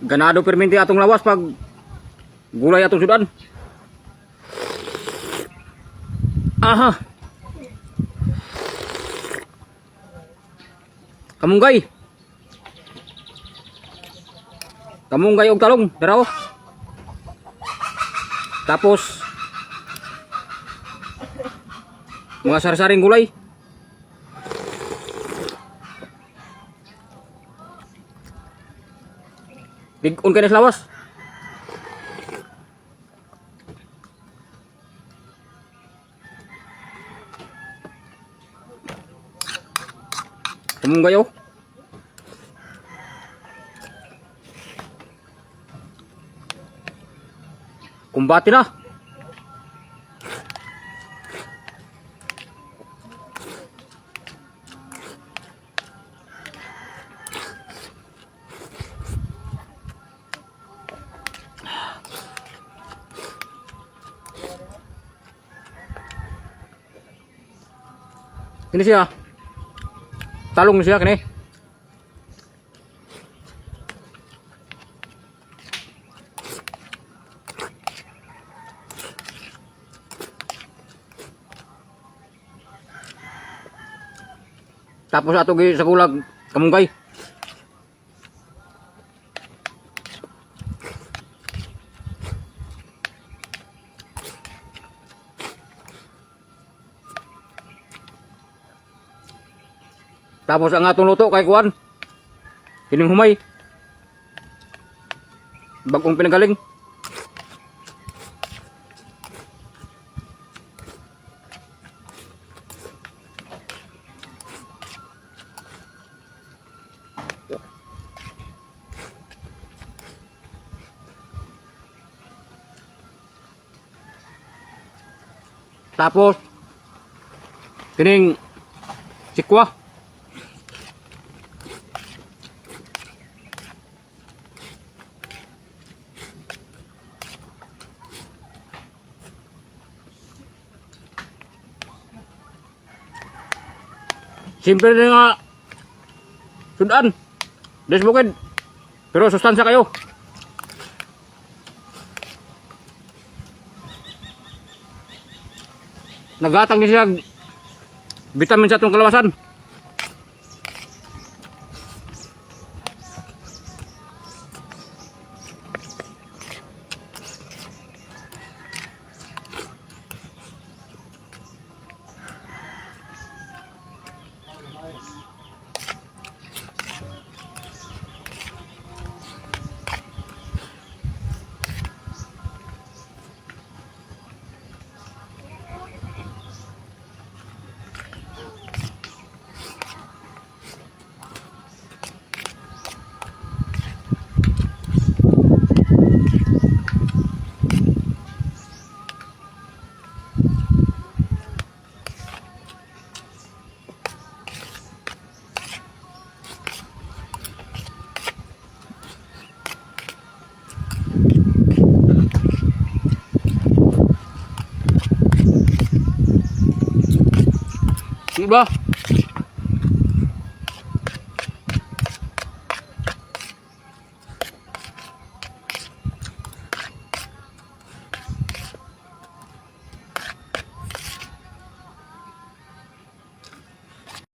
Ganado perminti atong lawas pag gulay atong sudan. Aha. Kamunggay. Kamunggay og talong, daraw. Tapos mga sari-saring gulay. Big-on kayo sa lawas. Kamunggay oh. Kumbati na. Ini siya. Talong siya kini. Tapos ato gi sa gulag kamunggay. Tapos ang atong luto kay kuan. Kining humay. Bagong pinagaling. Tapos kining sikwa. Simple na nga sudan. Des bukid. Pero sustansya kayo. Nagatang din siya vitamin sa itong kalawasan. Diba?